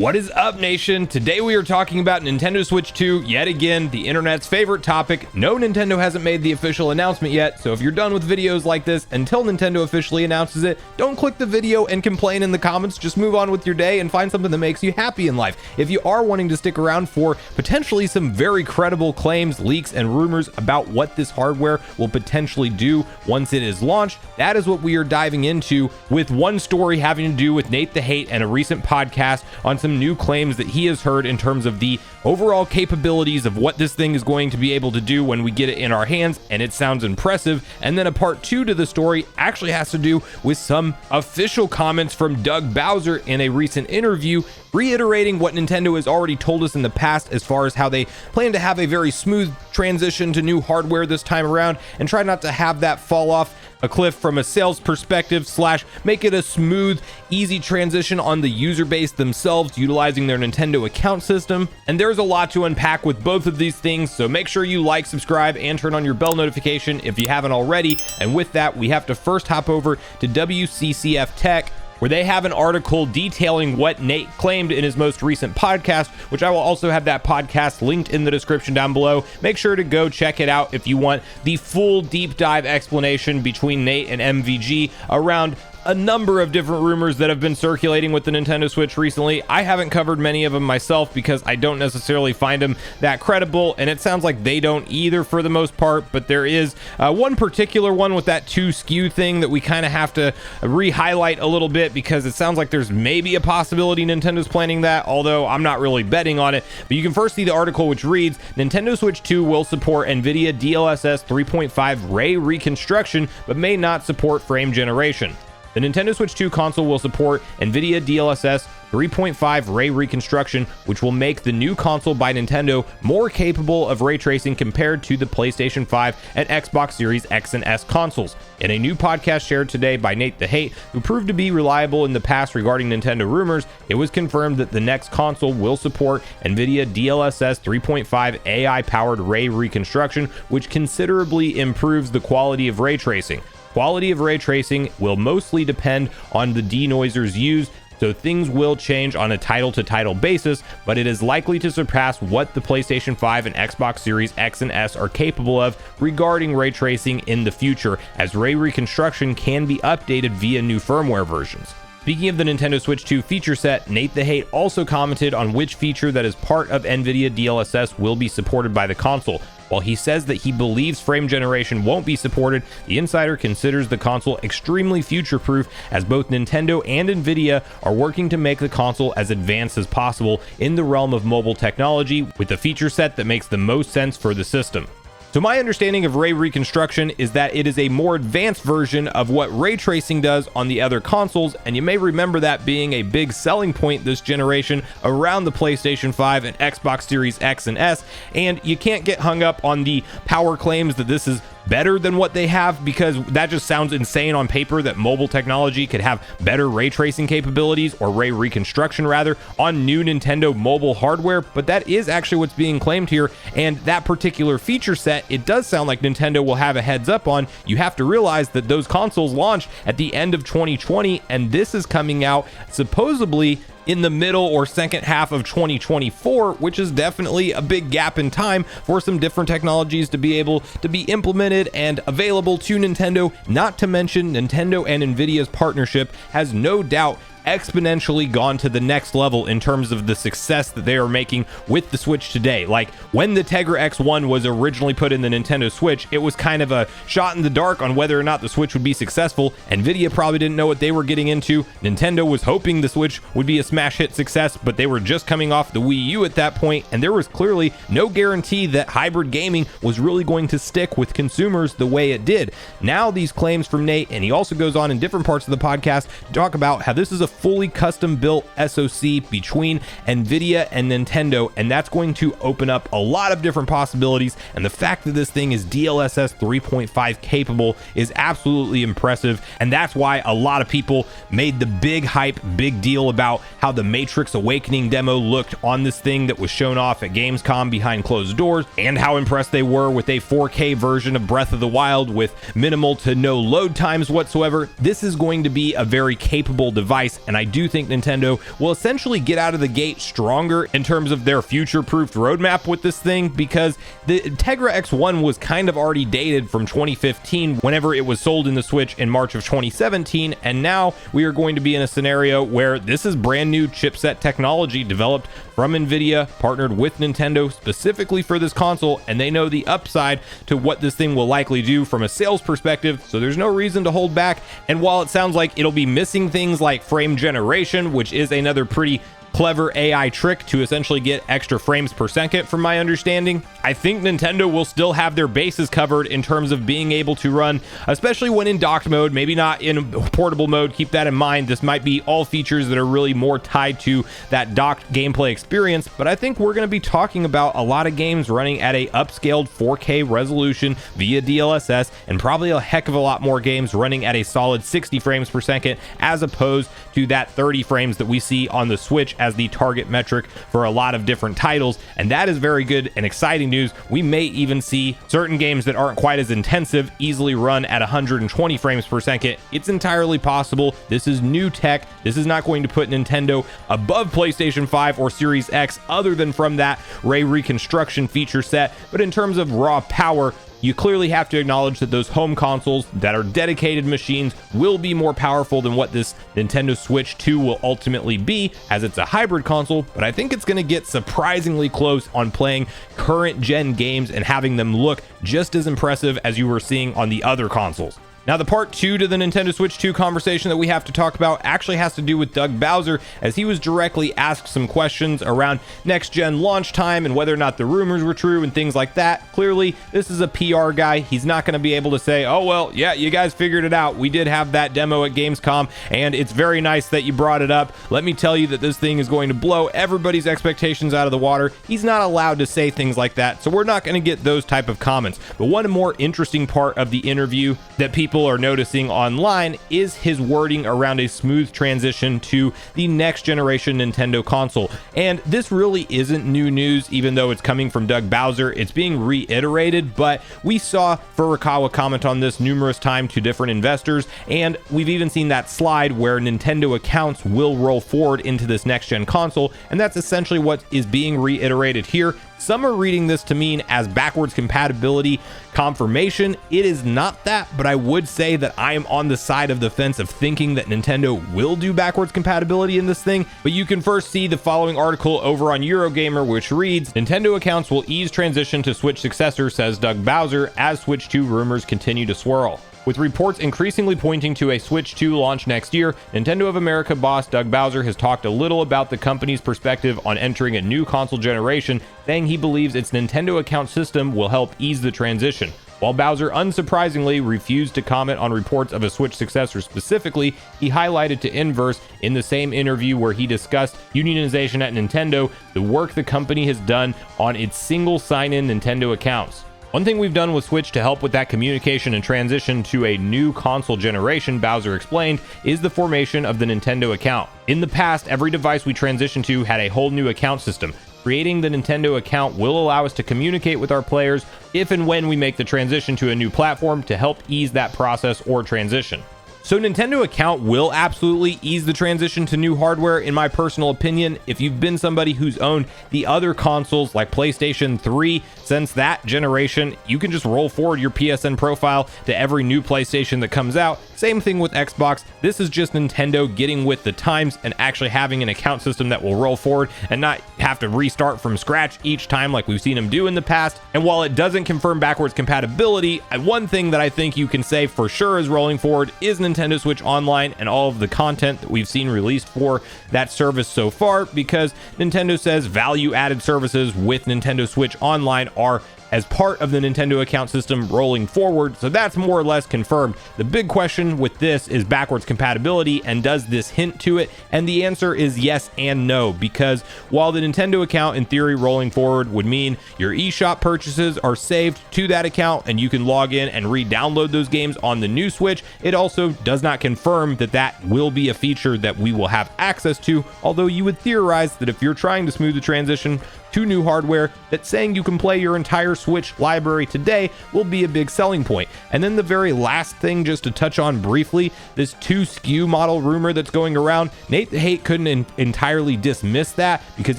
What is up, nation? Today we are talking about Nintendo Switch 2, yet again, the internet's favorite topic. No, Nintendo hasn't made the official announcement yet, so if you're done with videos like this until Nintendo officially announces it, don't click the video and complain in the comments. Just move on with your day and find something that makes you happy in life. If you are wanting to stick around for potentially some very credible claims, leaks, and rumors about what this hardware will potentially do once it is launched, that is what we are diving into, with one story having to do with Nate the Hate and a recent podcast on some new claims that he has heard in terms of the overall capabilities of what this thing is going to be able to do when we get it in our hands, and it sounds impressive. And then a part two to the story actually has to do with some official comments from Doug Bowser in a recent interview, reiterating what Nintendo has already told us in the past as far as how they plan to have a very smooth transition to new hardware this time around and try not to have that fall off a cliff from a sales perspective, slash make it a smooth, easy transition on the user base themselves utilizing their Nintendo account system. And there's a lot to unpack with both of these things, so make sure you like, subscribe, and turn on your bell notification if you haven't already. And with that, we have to first hop over to WCCF Tech, where they have an article detailing what Nate claimed in his most recent podcast, which I will also have that podcast linked in the description down below. Make sure to go check it out if you want the full deep dive explanation between Nate and MVG around a number of different rumors that have been circulating with the Nintendo Switch recently. I haven't covered many of them myself because I don't necessarily find them that credible, and it sounds like they don't either for the most part, but there is one particular one with that 2 SKU thing that we kind of have to re-highlight a little bit, because it sounds like there's maybe a possibility Nintendo's planning that, although I'm not really betting on it. But you can first see the article, which reads, Nintendo Switch 2 will support NVIDIA DLSS 3.5 ray reconstruction, but may not support frame generation. The Nintendo Switch 2 console will support NVIDIA DLSS 3.5 ray reconstruction, which will make the new console by Nintendo more capable of ray tracing compared to the PlayStation 5 and Xbox Series X and S consoles. In a new podcast shared today by Nate the Hate, who proved to be reliable in the past regarding Nintendo rumors, it was confirmed that the next console will support NVIDIA DLSS 3.5 AI-powered ray reconstruction, which considerably improves the quality of ray tracing. Quality of ray tracing will mostly depend on the denoisers used, so things will change on a title-to-title basis, but it is likely to surpass what the PlayStation 5 and Xbox Series X and S are capable of regarding ray tracing in the future, as ray reconstruction can be updated via new firmware versions. Speaking of the Nintendo Switch 2 feature set, Nate the Hate also commented on which feature that is part of NVIDIA DLSS will be supported by the console. While he says that he believes frame generation won't be supported, the insider considers the console extremely future-proof, as both Nintendo and NVIDIA are working to make the console as advanced as possible in the realm of mobile technology, with a feature set that makes the most sense for the system. So my understanding of ray reconstruction is that it is a more advanced version of what ray tracing does on the other consoles, and you may remember that being a big selling point this generation around the PlayStation 5 and Xbox Series X and S, and you can't get hung up on the power claims that this is better than what they have, because that just sounds insane on paper that mobile technology could have better ray tracing capabilities, or ray reconstruction rather, on new Nintendo mobile hardware, but that is actually what's being claimed here. And that particular feature set, it does sound like Nintendo will have a heads up on. You have to realize that those consoles launched at the end of 2020, and this is coming out supposedly in the middle or second half of 2024, which is definitely a big gap in time for some different technologies to be able to be implemented and available to Nintendo. Not to mention, Nintendo and NVIDIA's partnership has no doubt exponentially gone to the next level in terms of the success that they are making with the Switch today. Like, when the Tegra X1 was originally put in the Nintendo Switch, it was kind of a shot in the dark on whether or not the Switch would be successful. Nvidia probably didn't know what they were getting into. Nintendo was hoping the Switch would be a smash hit success, but they were just coming off the Wii U at that point, and there was clearly no guarantee that hybrid gaming was really going to stick with consumers the way it did. Now these claims from Nate, and he also goes on in different parts of the podcast to talk about how this is a fully custom built SoC between NVIDIA and Nintendo, and that's going to open up a lot of different possibilities. And the fact that this thing is DLSS 3.5 capable is absolutely impressive, and that's why a lot of people made the big hype, big deal about how the Matrix Awakening demo looked on this thing that was shown off at Gamescom behind closed doors, and how impressed they were with a 4K version of Breath of the Wild with minimal to no load times whatsoever. This is going to be a very capable device, and I do think Nintendo will essentially get out of the gate stronger in terms of their future-proofed roadmap with this thing, because the Tegra X1 was kind of already dated from 2015 whenever it was sold in the Switch in March of 2017, and now we are going to be in a scenario where this is brand new chipset technology developed from Nvidia, partnered with Nintendo specifically for this console, and they know the upside to what this thing will likely do from a sales perspective, so there's no reason to hold back. And while it sounds like it'll be missing things like frame generation, which is another pretty clever AI trick to essentially get extra frames per second from my understanding, I think Nintendo will still have their bases covered in terms of being able to run, especially when in docked mode, maybe not in portable mode. Keep that in mind. This might be all features that are really more tied to that docked gameplay experience, but I think we're going to be talking about a lot of games running at a upscaled 4K resolution via DLSS, and probably a heck of a lot more games running at a solid 60 frames per second as opposed to that 30 frames that we see on the Switch as the target metric for a lot of different titles. And that is very good and exciting news. We may even see certain games that aren't quite as intensive easily run at 120 frames per second. It's entirely possible. This is new tech. This is not going to put Nintendo above PlayStation 5 or Series X other than from that ray reconstruction feature set. But in terms of raw power, you clearly have to acknowledge that those home consoles that are dedicated machines will be more powerful than what this Nintendo Switch 2 will ultimately be, as it's a hybrid console, but I think it's going to get surprisingly close on playing current gen games and having them look just as impressive as you were seeing on the other consoles. Now, the part 2 to the Nintendo Switch 2 conversation that we have to talk about actually has to do with Doug Bowser, as he was directly asked some questions around next-gen launch time and whether or not the rumors were true and things like that. Clearly, this is a PR guy. He's not going to be able to say, oh, well, yeah, you guys figured it out. We did have that demo at Gamescom, and it's very nice that you brought it up. Let me tell you that this thing is going to blow everybody's expectations out of the water. He's not allowed to say things like that, so we're not going to get those type of comments. But one more interesting part of the interview that people are noticing online is his wording around a smooth transition to the next generation Nintendo console. And this really isn't new news, even though it's coming from Doug Bowser. It's being reiterated, but we saw Furukawa comment on this numerous times to different investors, and we've even seen that slide where Nintendo accounts will roll forward into this next gen console, and that's essentially what is being reiterated here. Some are reading this to mean as backwards compatibility confirmation. It is not that, but I would say that I am on the side of the fence of thinking that Nintendo will do backwards compatibility in this thing. But you can first see the following article over on Eurogamer, which reads, Nintendo accounts will ease transition to Switch successor, says Doug Bowser, as Switch 2 rumors continue to swirl. With reports increasingly pointing to a Switch 2 launch next year, Nintendo of America boss Doug Bowser has talked a little about the company's perspective on entering a new console generation, saying he believes its Nintendo account system will help ease the transition. While Bowser unsurprisingly refused to comment on reports of a Switch successor specifically, he highlighted to Inverse in the same interview where he discussed unionization at Nintendo, the work the company has done on its single sign-in Nintendo accounts. One thing we've done with Switch to help with that communication and transition to a new console generation, Bowser explained, is the formation of the Nintendo account. In the past, every device we transitioned to had a whole new account system. Creating the Nintendo account will allow us to communicate with our players if and when we make the transition to a new platform to help ease that process or transition. So Nintendo account will absolutely ease the transition to new hardware, in my personal opinion. If you've been somebody who's owned the other consoles like PlayStation 3 since that generation, you can just roll forward your PSN profile to every new PlayStation that comes out. Same thing with Xbox. This is just Nintendo getting with the times and actually having an account system that will roll forward and not have to restart from scratch each time like we've seen them do in the past. And while it doesn't confirm backwards compatibility, one thing that I think you can say for sure is rolling forward is Nintendo Switch Online and all of the content that we've seen released for that service so far, because Nintendo says value-added services with Nintendo Switch Online are as part of the Nintendo account system rolling forward, so that's more or less confirmed. The big question with this is backwards compatibility, and does this hint to it? And the answer is yes and no, because while the Nintendo account in theory rolling forward would mean your eShop purchases are saved to that account and you can log in and re-download those games on the new Switch, it also does not confirm that that will be a feature that we will have access to, although you would theorize that if you're trying to smooth the transition to new hardware, that saying you can play your entire Switch library today will be a big selling point. And then the very last thing, just to touch on briefly, this 2 SKU model rumor that's going around. Nate the Hate couldn't entirely dismiss that because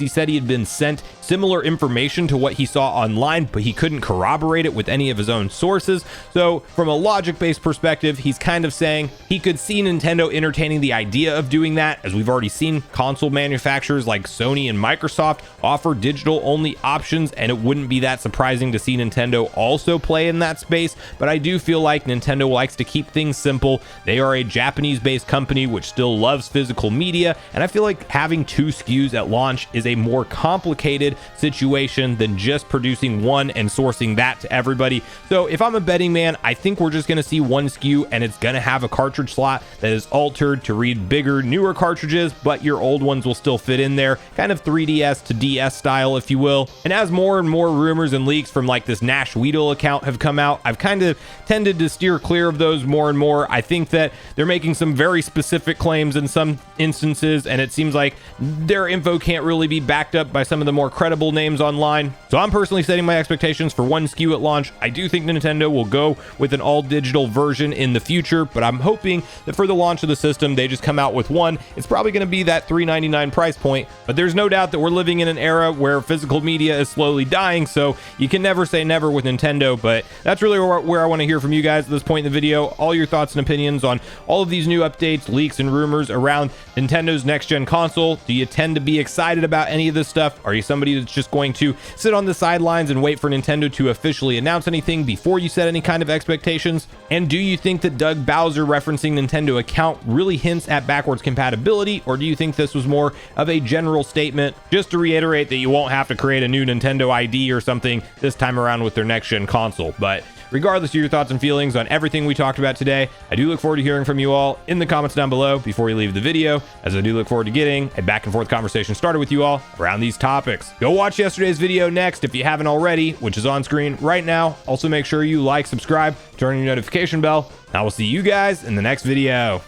he said he had been sent similar information to what he saw online, but he couldn't corroborate it with any of his own sources. So from a logic-based perspective, he's kind of saying he could see Nintendo entertaining the idea of doing that, as we've already seen console manufacturers like Sony and Microsoft offer digital-only options, and it wouldn't be that surprising to see Nintendo also play in that space. But I do feel like Nintendo likes to keep things simple. They are a Japanese-based company which still loves physical media, and I feel like having 2 SKUs at launch is a more complicated situation than just producing one and sourcing that to everybody. So if I'm a betting man, I think we're just going to see 1 SKU, and it's going to have a cartridge slot that is altered to read bigger, newer cartridges, but your old ones will still fit in there, kind of 3DS to DS style, if you will. And as more and more rumors and leaks from like this Nash Weedle account have come out, I've kind of tended to steer clear of those more and more. I think that they're making some very specific claims in some instances, and it seems like their info can't really be backed up by some of the more credible names online. So I'm personally setting my expectations for 1 SKU at launch. I do think Nintendo will go with an all digital version in the future, but I'm hoping that for the launch of the system, they just come out with one. It's probably going to be that $399 price point, but there's no doubt that we're living in an era where physical media is slowly dying, so you can never say never with Nintendo. But that's really where I want to hear from you guys at this point in the video. All your thoughts and opinions on all of these new updates, leaks, and rumors around Nintendo's next-gen console. Do you tend to be excited about any of this stuff? Are you somebody that's just going to sit on the sidelines and wait for Nintendo to officially announce anything before you set any kind of expectations? And do you think that Doug Bowser referencing Nintendo account really hints at backwards compatibility, or do you think this was more of a general statement just to reiterate that you won't have to create a new Nintendo ID or something this time around with their next-gen console? But regardless of your thoughts and feelings on everything we talked about today, I do look forward to hearing from you all in the comments down below before you leave the video, as I do look forward to getting a back and forth conversation started with you all around these topics. Go watch yesterday's video next if you haven't already, which is on screen right now. Also make sure you like, subscribe, turn on your notification bell. I will see you guys in the next video.